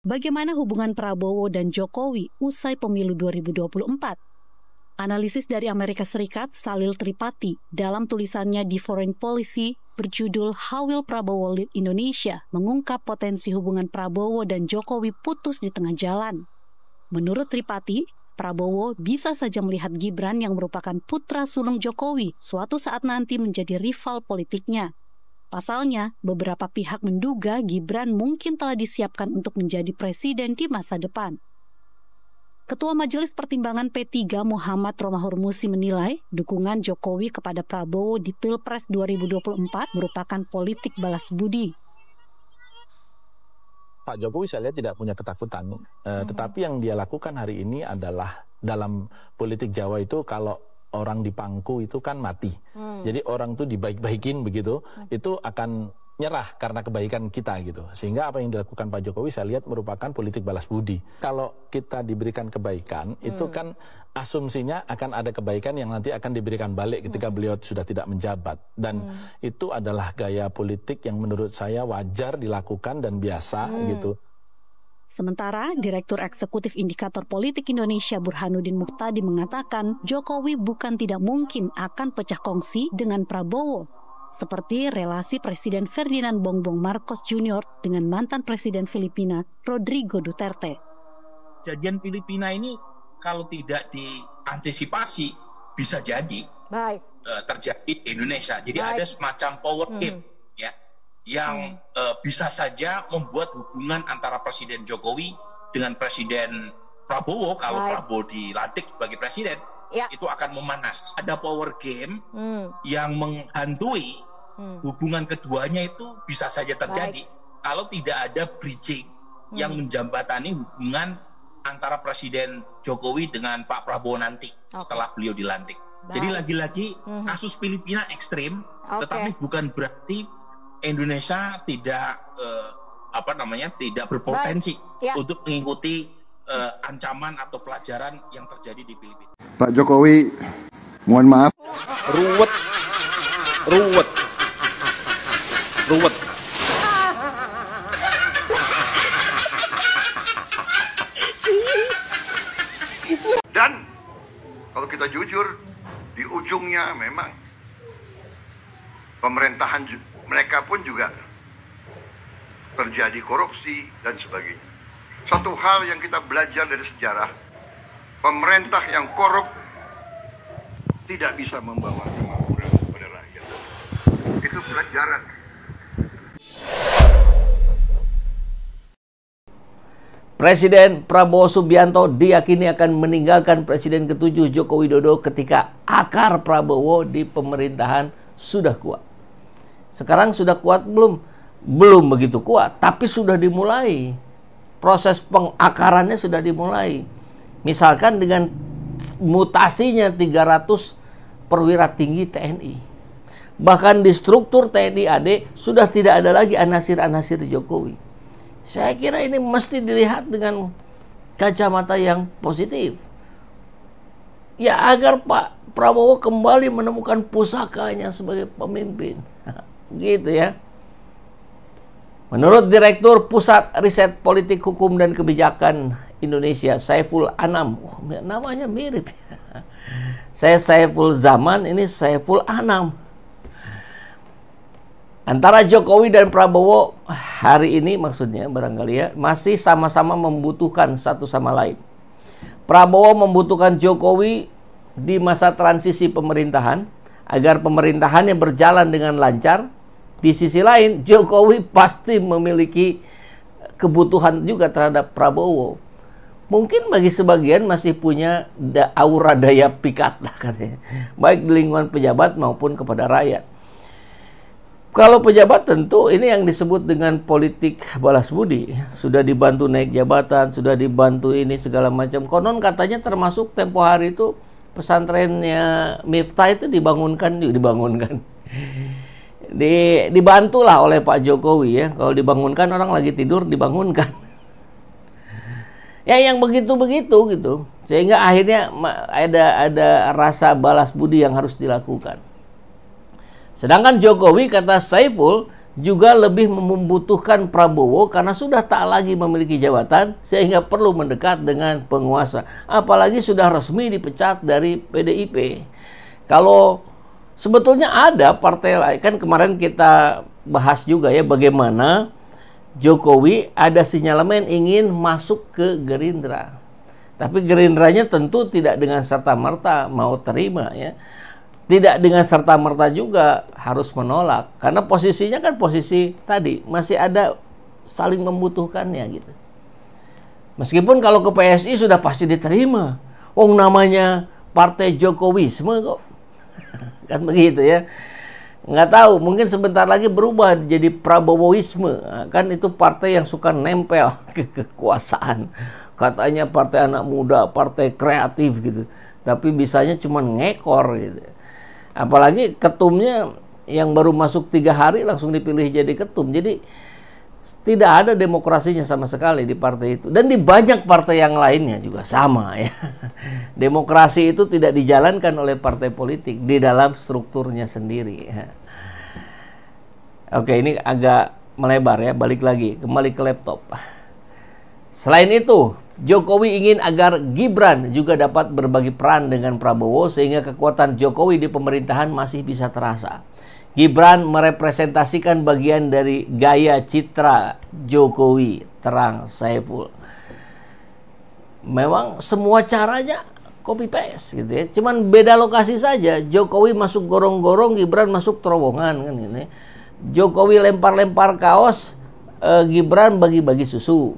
Bagaimana hubungan Prabowo dan Jokowi usai pemilu 2024? Analisis dari Amerika Serikat, Salil Tripati, dalam tulisannya di Foreign Policy berjudul How Will Prabowo Lead Indonesia, mengungkap potensi hubungan Prabowo dan Jokowi putus di tengah jalan. Menurut Tripati, Prabowo bisa saja melihat Gibran yang merupakan putra sulung Jokowi suatu saat nanti menjadi rival politiknya. Pasalnya, beberapa pihak menduga Gibran mungkin telah disiapkan untuk menjadi presiden di masa depan. Ketua Majelis Pertimbangan P3 Muhammad Romahur Musi menilai dukungan Jokowi kepada Prabowo di Pilpres 2024 merupakan politik balas budi. Pak Jokowi saya lihat tidak punya ketakutan, tetapi yang dia lakukan hari ini adalah dalam politik Jawa itu kalau orang dipangku itu kan mati. Jadi orang tuh dibaik-baikin begitu, itu akan nyerah karena kebaikan kita gitu. Sehingga apa yang dilakukan Pak Jokowi saya lihat merupakan politik balas budi. Kalau kita diberikan kebaikan, itu kan asumsinya akan ada kebaikan yang nanti akan diberikan balik ketika beliau sudah tidak menjabat. Dan itu adalah gaya politik yang menurut saya wajar dilakukan dan biasa gitu. Sementara, Direktur Eksekutif Indikator Politik Indonesia Burhanuddin Muhtadi mengatakan Jokowi bukan tidak mungkin akan pecah kongsi dengan Prabowo, seperti relasi Presiden Ferdinand Bongbong Marcos Jr. dengan mantan Presiden Filipina Rodrigo Duterte. Kejadian Filipina ini kalau tidak diantisipasi bisa jadi terjadi di Indonesia. Jadi ada semacam power game ya, yang bisa saja membuat hubungan antara Presiden Jokowi dengan Presiden Prabowo, kalau Prabowo dilantik sebagai presiden, itu akan memanas. Ada power game yang menghantui hubungan keduanya, itu bisa saja terjadi kalau tidak ada bridging yang menjembatani hubungan antara Presiden Jokowi dengan Pak Prabowo nanti setelah beliau dilantik. Jadi lagi-lagi kasus Filipina ekstrim, tetapi bukan berarti Indonesia tidak tidak berpotensi untuk mengikuti ancaman atau pelajaran yang terjadi di Filipina. Pak Jokowi, mohon maaf. Ruwet. Dan kalau kita jujur, di ujungnya memang pemerintahan mereka pun juga terjadi korupsi dan sebagainya. Satu hal yang kita belajar dari sejarah, pemerintah yang korup tidak bisa membawa kemakmuran kepada rakyat. Itu pelajaran. Presiden Prabowo Subianto diyakini akan meninggalkan Presiden ke-7 Joko Widodo ketika akar Prabowo di pemerintahan sudah kuat. Sekarang sudah kuat belum? Belum begitu kuat, tapi sudah dimulai. Proses pengakarannya sudah dimulai. Misalkan dengan mutasinya 300 perwira tinggi TNI. Bahkan di struktur TNI AD sudah tidak ada lagi anasir-anasir Jokowi. Saya kira ini mesti dilihat dengan kacamata yang positif. Ya, agar Pak Prabowo kembali menemukan pusakanya sebagai pemimpin. Gitu ya. Menurut Direktur Pusat Riset Politik Hukum dan Kebijakan Indonesia, Saiful Anam, namanya mirip. Saya Saiful Zaman, ini Saiful Anam. Antara Jokowi dan Prabowo hari ini maksudnya barangkali ya, masih sama-sama membutuhkan satu sama lain. Prabowo membutuhkan Jokowi di masa transisi pemerintahan agar pemerintahannya berjalan dengan lancar. Di sisi lain, Jokowi pasti memiliki kebutuhan juga terhadap Prabowo. Mungkin bagi sebagian masih punya aura daya pikat, katanya, baik di lingkungan pejabat maupun kepada rakyat. Kalau pejabat tentu ini yang disebut dengan politik balas budi. Sudah dibantu naik jabatan, sudah dibantu ini segala macam. Konon katanya termasuk tempo hari itu pesantrennya Miftah itu dibangunkan. Dibantulah oleh Pak Jokowi ya. Kalau dibangunkan orang lagi tidur dibangunkan. Ya yang begitu-begitu gitu. Sehingga akhirnya ada rasa balas budi yang harus dilakukan. Sedangkan Jokowi, kata Saiful, juga lebih membutuhkan Prabowo karena sudah tak lagi memiliki jabatan sehingga perlu mendekat dengan penguasa. Apalagi sudah resmi dipecat dari PDIP. Kalau sebetulnya ada partai lain, kan kemarin kita bahas juga ya bagaimana Jokowi ada sinyalemen ingin masuk ke Gerindra. Tapi Gerindranya tentu tidak dengan serta-merta mau terima ya. Tidak dengan serta-merta juga harus menolak. Karena posisinya kan posisi tadi. Masih ada saling membutuhkannya gitu. Meskipun kalau ke PSI sudah pasti diterima. Oh namanya partai Jokowisme kok. Kan begitu ya. Nggak tahu, mungkin sebentar lagi berubah jadi Prabowoisme. Kan itu partai yang suka nempel ke kekuasaan. Katanya partai anak muda, partai kreatif gitu. Tapi bisanya cuma ngekor gitu. Apalagi ketumnya yang baru masuk 3 hari langsung dipilih jadi ketum. Jadi tidak ada demokrasinya sama sekali di partai itu. Dan di banyak partai yang lainnya juga sama ya. Demokrasi itu tidak dijalankan oleh partai politik di dalam strukturnya sendiri ya. Oke, ini agak melebar ya. Balik lagi, kembali ke laptop. Selain itu, Jokowi ingin agar Gibran juga dapat berbagi peran dengan Prabowo sehingga kekuatan Jokowi di pemerintahan masih bisa terasa. Gibran merepresentasikan bagian dari gaya citra Jokowi, terang Saiful. Memang semua caranya copy paste gitu ya. Cuman beda lokasi saja. Jokowi masuk gorong-gorong, Gibran masuk terowongan kan ini. Jokowi lempar-lempar kaos, Gibran bagi-bagi susu.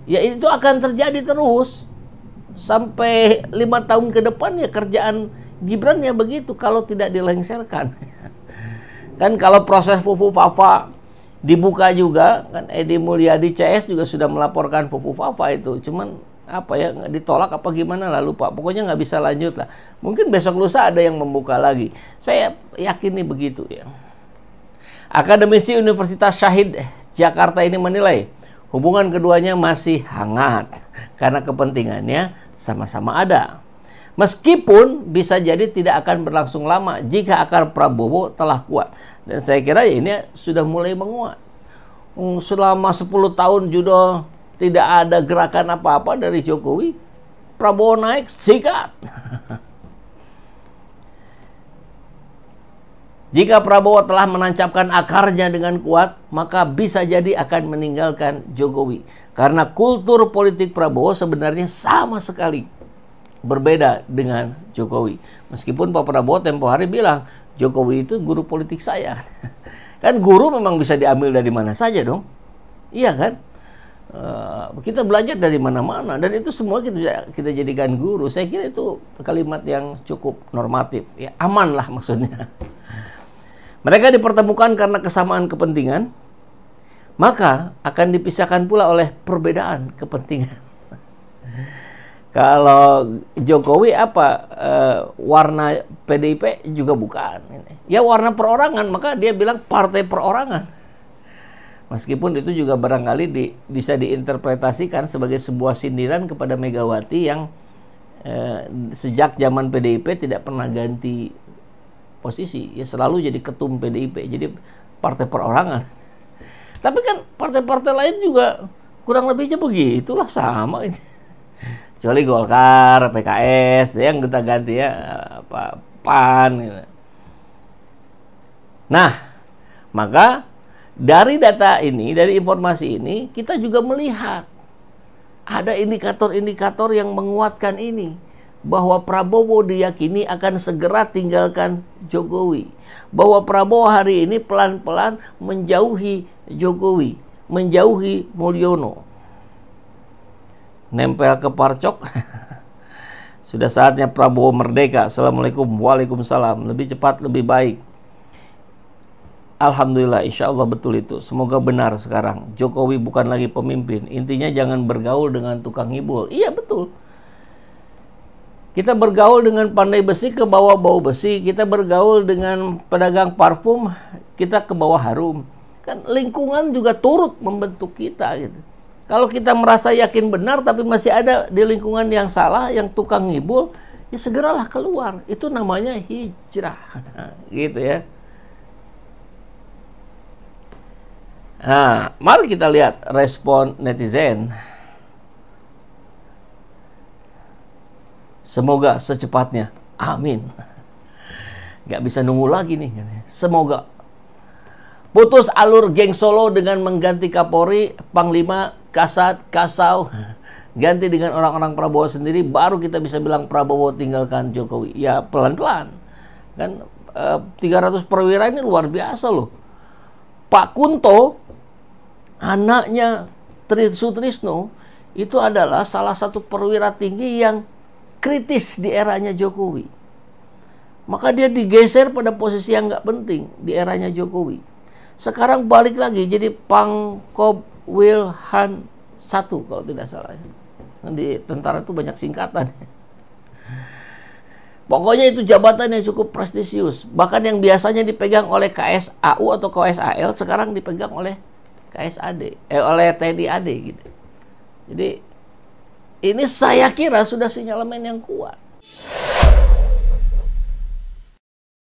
Ya itu akan terjadi terus sampai 5 tahun ke depan ya kerjaan Gibran ya begitu kalau tidak dilengserkan. Kan kalau proses Fufu Fafa dibuka juga kan Edi Mulyadi CS juga sudah melaporkan Fufu Fafa itu. Cuman apa ya ditolak apa gimana lah lupa. Pokoknya nggak bisa lanjut lah. Mungkin besok lusa ada yang membuka lagi. Saya yakin nih begitu ya. Akademisi Universitas Syahid Jakarta ini menilai hubungan keduanya masih hangat karena kepentingannya sama-sama ada. Meskipun bisa jadi tidak akan berlangsung lama jika akar Prabowo telah kuat. Dan saya kira ya ini sudah mulai menguat. Selama 10 tahun judul tidak ada gerakan apa-apa dari Jokowi. Prabowo naik, sikat. Jika Prabowo telah menancapkan akarnya dengan kuat, maka bisa jadi akan meninggalkan Jokowi. Karena kultur politik Prabowo sebenarnya sama sekali berbeda dengan Jokowi. Meskipun Pak Prabowo tempo hari bilang, Jokowi itu guru politik saya. Kan guru memang bisa diambil dari mana saja dong. Iya kan? Kita belajar dari mana-mana. Dan itu semua kita jadikan guru. Saya kira itu kalimat yang cukup normatif. Ya, aman lah maksudnya. Mereka dipertemukan karena kesamaan kepentingan, maka akan dipisahkan pula oleh perbedaan kepentingan. Kalau Jokowi warna PDIP juga bukan. Ya warna perorangan, maka dia bilang partai perorangan. Meskipun itu juga barangkali bisa diinterpretasikan sebagai sebuah sindiran kepada Megawati yang sejak zaman PDIP tidak pernah ganti posisi, ya selalu jadi ketum PDIP, jadi partai perorangan. Tapi kan partai-partai lain juga kurang lebihnya begitulah sama ini. Kecuali Golkar, PKS, yang kita ganti ya PAN. Gitu. Nah, maka dari data ini, dari informasi ini, kita juga melihat ada indikator-indikator yang menguatkan ini. Bahwa Prabowo diyakini akan segera tinggalkan Jokowi. Bahwa Prabowo hari ini pelan-pelan menjauhi Jokowi, menjauhi Mulyono. Nempel ke parcok. Sudah saatnya Prabowo merdeka. Assalamualaikum, waalaikumsalam. Lebih cepat, lebih baik. Alhamdulillah, insya Allah betul itu. Semoga benar sekarang. Jokowi bukan lagi pemimpin. Intinya jangan bergaul dengan tukang ngibul. Iya betul. Kita bergaul dengan pandai besi ke bawah bau besi. Kita bergaul dengan pedagang parfum, kita ke bawah harum. Kan lingkungan juga turut membentuk kita gitu. Kalau kita merasa yakin benar tapi masih ada di lingkungan yang salah, yang tukang ngibul, ya segeralah keluar. Itu namanya hijrah. Gitu ya. Nah, mari kita lihat respon netizen. Semoga secepatnya. Amin. Gak bisa nunggu lagi nih. Semoga. Putus alur geng Solo dengan mengganti Kapolri, Panglima, Kasat, Kasau. Ganti dengan orang-orang Prabowo sendiri, baru kita bisa bilang Prabowo tinggalkan Jokowi. Ya pelan-pelan. Kan 300 perwira ini luar biasa loh. Pak Kunto, anaknya Sutrisno, itu adalah salah satu perwira tinggi yang kritis di eranya Jokowi. Maka dia digeser pada posisi yang nggak penting di eranya Jokowi. Sekarang balik lagi jadi Pangkop Wilhan 1 kalau tidak salah. Di tentara itu banyak singkatan. Pokoknya itu jabatan yang cukup prestisius. Bahkan yang biasanya dipegang oleh KSAU atau KSAL sekarang dipegang oleh KSAD, oleh TNI AD gitu. Jadi ini saya kira sudah sinyalemen yang kuat.